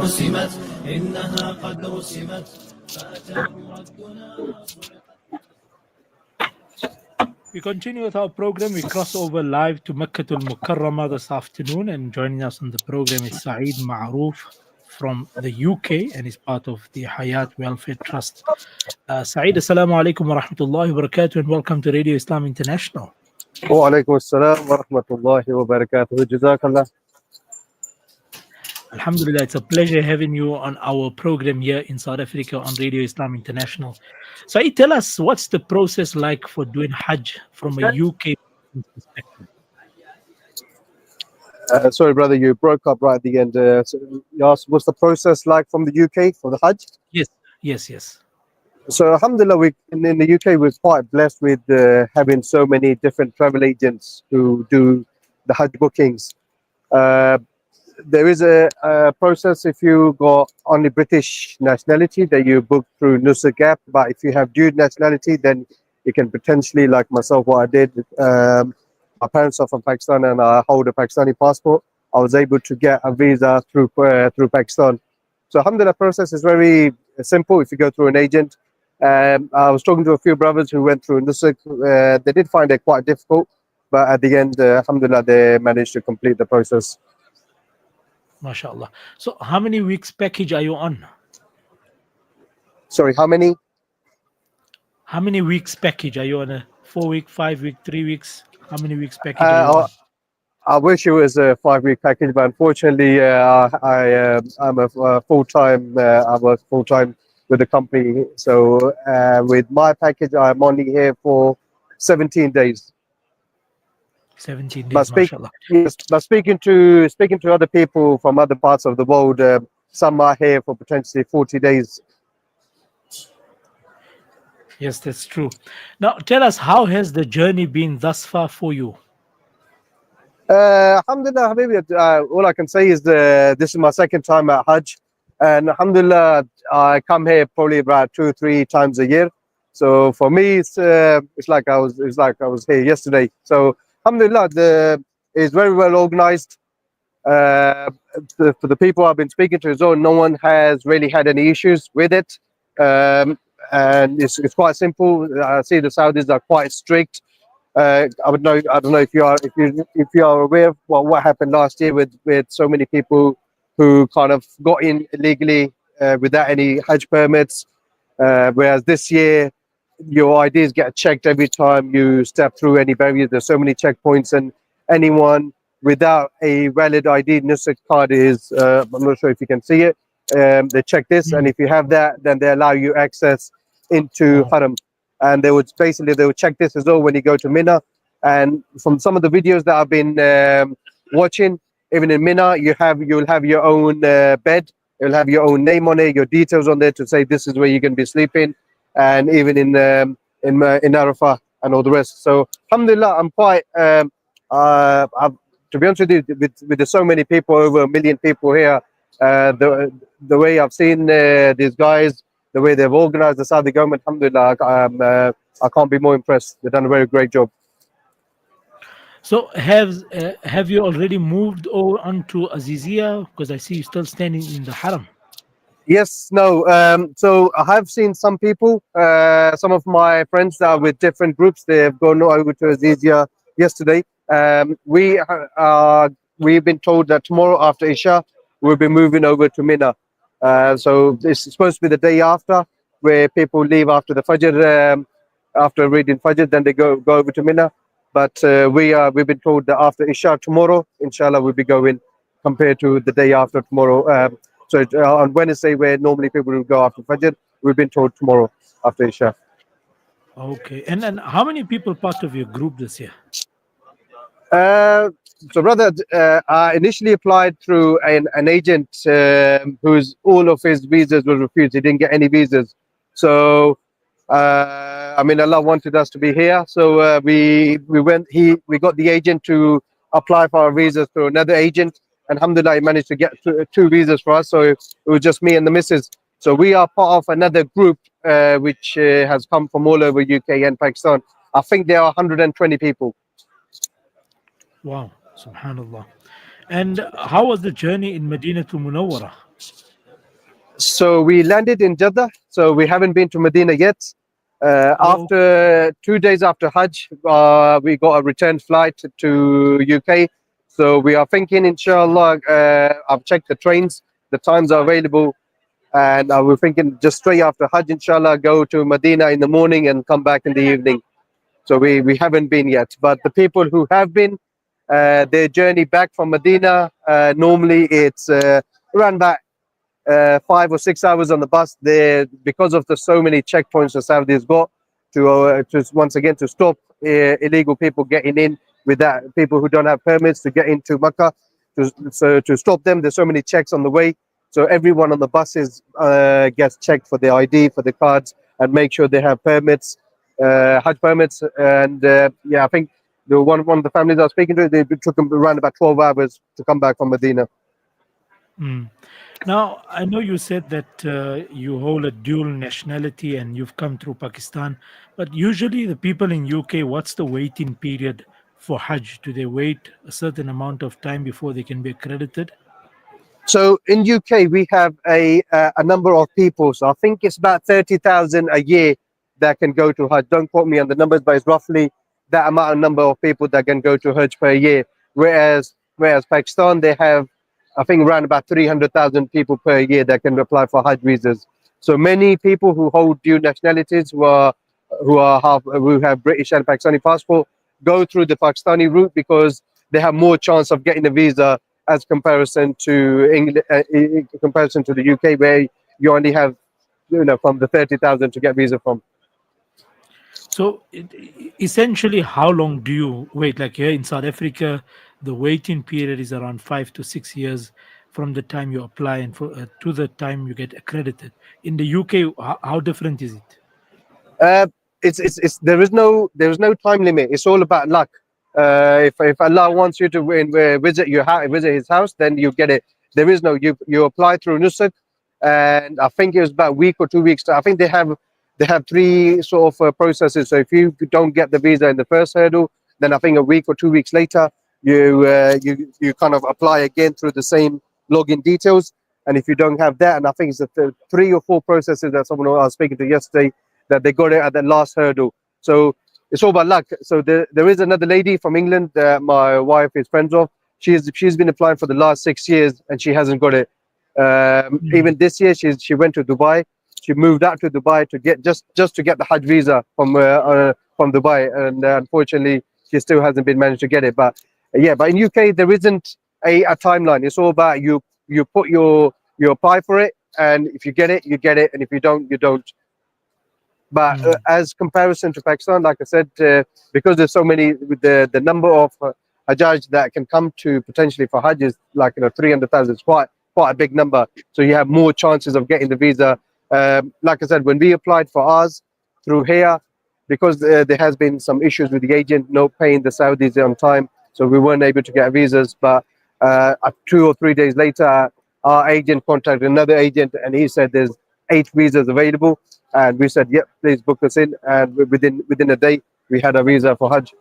حسمت إنها قد رسمت فأتاه ردنا. We continue with our program. We cross over live to Makkah al-Mukarramah this afternoon, and joining us on the program is Saheed Mahroof from the UK, and is part of the Hayaat Welfare Trust. Saeed, assalamu alaikum wa rahmatullahi wa barakatuh, and welcome to Radio Islam International. Wa alaikum assalam wa rahmatullahi wa barakatuh. Jazakallah. Alhamdulillah, it's a pleasure having you on our program here in South Africa on Radio Islam International. Saeed, tell us, what's the process like for doing Hajj from a UK perspective? Sorry, brother, you broke up right at the end. So you asked, what's the process like from the UK for the Hajj? Yes. So, alhamdulillah, in the UK, we're quite blessed with having so many different travel agents who do the Hajj bookings. There is a process if you got only British nationality that you book through Nusuk app, but if you have dual nationality, then you can potentially, like myself, what I did. My parents are from Pakistan and I hold a Pakistani passport. I was able to get a visa through Pakistan. So, alhamdulillah, process is very simple if you go through an agent. I was talking to a few brothers who went through Nusuk. They did find it quite difficult, but at the end, alhamdulillah, they managed to complete the process. MashaAllah. So how many weeks package are you on? Sorry, how many? How many weeks package are you on? A 4 week, 5 week, 3 weeks? How many weeks package are you on? I wish it was a 5 week package, but unfortunately, I'm a full-time. I work full-time with the company. So with my package, I'm only here for 17 days. 17 days, mashallah. Yes, but speaking to other people from other parts of the world, some are here for potentially 40 days. Yes, that's true. Now, tell us, how has the journey been thus far for you? Alhamdulillah, Habibi, all I can say is this is my second time at Hajj, and alhamdulillah, I come here probably about 2-3 times a year. So for me, it's like I was here yesterday. So alhamdulillah, it's very well organized. For the people I've been speaking to as well, no one has really had any issues with it, and it's quite simple. I see the Saudis are quite strict. I don't know if you are aware of what happened last year with so many people who kind of got in illegally without any Hajj permits, whereas this year your IDs get checked every time you step through any barriers. There's so many checkpoints, and anyone without a valid ID Nusuk card is, I'm not sure if you can see it, they check this, and if you have that, then they allow you access into Haram. And they would check this as well when you go to Mina. And from some of the videos that I've been watching, even in Mina, you'll have your own bed, you'll have your own name on it, your details on there to say this is where you're going to be sleeping, and even in Arafah and all the rest. So alhamdulillah, I'm quite to be honest with you, with so many people, over 1 million people here, the way I've seen these guys, the way they've organized the Saudi government, alhamdulillah, I can't be more impressed. They've done a very great job. So have you already moved over onto Azizia? Because I see you still standing in the Haram. Yes, no. So I have seen some people, some of my friends that are with different groups, they've gone over to Azizia yesterday. We've been told that tomorrow after Isha, we'll be moving over to Mina. So it's supposed to be the day after, where people leave after the Fajr, after reading Fajr, then they go over to Mina. But we've been told that after Isha tomorrow, inshallah, we'll be going compared to the day after tomorrow. So on Wednesday, where normally people will go after Fajr, we've been told tomorrow after Isha. Okay. And then how many people part of your group this year? So brother, I initially applied through an agent whose all of his visas were refused. He didn't get any visas. So Allah wanted us to be here. So we got the agent to apply for our visas through another agent. And alhamdulillah, he managed to get 2 visas for us. So it was just me and the missus. So we are part of another group which has come from all over UK and Pakistan. I think there are 120 people. Wow, subhanallah. And how was the journey in Medina to Munawwara? So we landed in Jeddah. So we haven't been to Medina yet. Oh, After 2 days after Hajj, we got a return flight to UK. So we are thinking, inshallah, I've checked the trains, the times are available, and we're thinking just straight after Hajj, inshallah, go to Medina in the morning and come back in the evening. So we haven't been yet. But the people who have been, their journey back from Medina, normally it's around about 5 or 6 hours on the bus there because of the so many checkpoints the Saudis got to once again to stop illegal people getting in with that people who don't have permits to get into Mecca. To stop them, there's so many checks on the way. So everyone on the buses gets checked for their ID, for the cards, and make sure they have permits, Hajj permits. And yeah, I think the one of the families I was speaking to, they took them around about 12 hours to come back from Medina. mm. Now, I know you said that you hold a dual nationality and you've come through Pakistan, but usually the people in UK, what's the waiting period for Hajj? Do they wait a certain amount of time before they can be accredited? So in UK we have a number of people. So I think it's about 30,000 a year that can go to Hajj. Don't quote me on the numbers, but it's roughly that amount of number of people that can go to Hajj per year. Whereas Pakistan they have I think around about 300,000 people per year that can apply for Hajj visas. So many people who hold dual nationalities who have British and Pakistani passport go through the Pakistani route because they have more chance of getting a visa as comparison to England, in comparison to the UK, where you only have, from the 30,000 to get visa from. So, essentially, how long do you wait? Like here in South Africa, the waiting period is around 5 to 6 years from the time you apply and to the time you get accredited. In the UK, how different is it? Uh, it's there is no time limit. It's all about luck. If Allah wants you to visit visit His house, then you get it. There is no you apply through Nusuk, and I think it was about a week or 2 weeks. I think they have three sort of processes. So if you don't get the visa in the first hurdle, then I think a week or 2 weeks later you kind of apply again through the same login details. And if you don't have that, and I think it's the three or four processes that someone I was speaking to yesterday that they got it at the last hurdle. So it's all about luck. So there is another lady from England that my wife is friends of. She's been applying for the last 6 years and she hasn't got it. Mm, Even this year, she went to Dubai. She moved out to Dubai to get just to get the Hajj visa from Dubai, and unfortunately, she still hasn't been managed to get it. But yeah, but in UK there isn't a timeline. It's all about you apply for it, and if you get it, you get it, and if you don't, you don't. But mm, as comparison to Pakistan, like I said, because there's so many, the number of Hajjaj that can come to potentially for Hajj is like 300,000. It's quite a big number. So you have more chances of getting the visa. Like I said, when we applied for ours through here, because there has been some issues with the agent not paying the Saudis on time, so we weren't able to get visas. But 2 or 3 days later, our agent contacted another agent, and he said there's 8 visas available, and we said, "Yep, please book us in." And within a day, we had a visa for Hajj.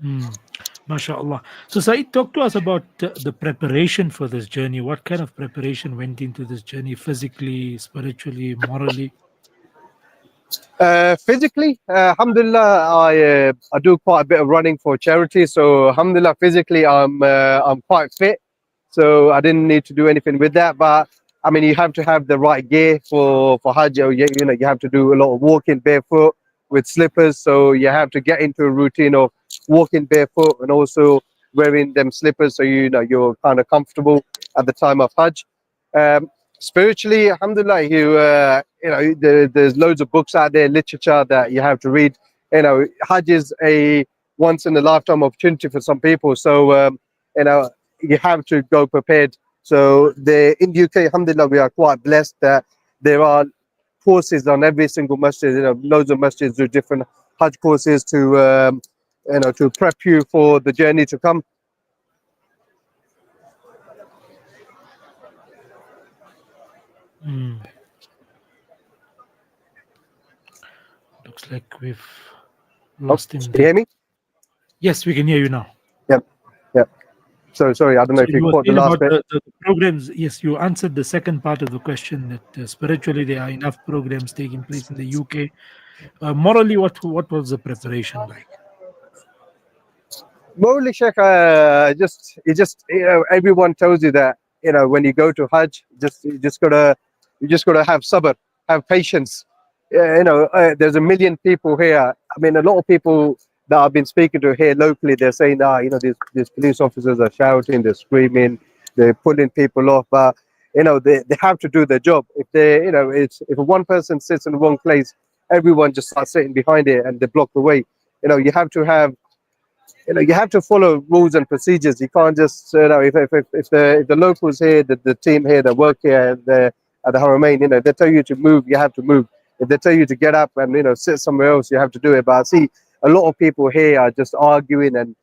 mm. MashaAllah. So, Saeed, talk to us about the preparation for this journey. What kind of preparation went into this journey, physically, spiritually, morally? Physically, alhamdulillah, I do quite a bit of running for charity. So alhamdulillah, physically, I'm quite fit. So I didn't need to do anything with that. But I mean, you have to have the right gear for Hajj. You have to do a lot of walking barefoot with slippers. So you have to get into a routine of walking barefoot and also wearing them slippers. So you're kind of comfortable at the time of Hajj. Um, Spiritually, alhamdulillah, there's loads of books out there, literature that you have to read. Hajj is a once in a lifetime opportunity for some people, so you know you have to go prepared. So in the UK, alhamdulillah, we are quite blessed that there are courses on every single masjid. Loads of masjids do different Hajj courses to prep you for the journey to come. Mm. Looks like we've Oh, lost him can you there. hear me? Yes, we can hear you now. Yep, yep. So sorry, I don't know So if you you were caught the saying last about bit. the programs. Yes, you answered the second part of the question that spiritually there are enough programs taking place in the UK. Morally, what was the preparation like? Morally, Sheikh, everyone tells you that when you go to Hajj, you just gotta have sabr, have patience. There's a million people here. I mean, a lot of people that I've been speaking to here locally, they're saying, these police officers are shouting, they're screaming, they're pulling people off, but they have to do their job. If if one person sits in the wrong place, everyone just starts sitting behind it and they block the way. You have to have you have to follow rules and procedures. You can't just if the locals here, the team here that work here at the Haramain, they tell you to move, you have to move. If they tell you to get up and sit somewhere else, you have to do it. But I see a lot of people here are just arguing and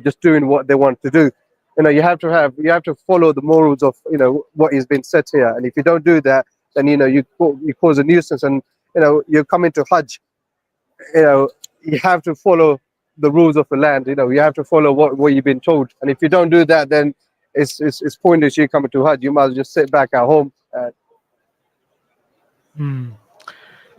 just doing what they want to do. You have to follow the morals of what has been set here. And if you don't do that, then you cause a nuisance. And you're coming to Hajj. you know, you have to follow the rules of the land. You have to follow what you've been told. And if you don't do that, then it's pointless you coming to Hajj. You might as well just sit back at home.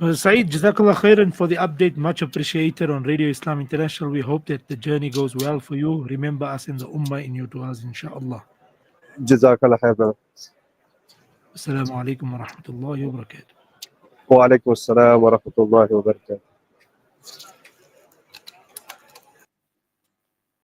Saeed, Jazakallah khairan for the update. Much appreciated on Radio Islam International. We hope that the journey goes well for you. Remember us in the Ummah in your du'as, inshallah. Jazakallah khair, brother. Assalamu alaikum wa rahmatullahi wa barakatuh. Wa alaikum assalam wa rahmatullahi wa barakatuh.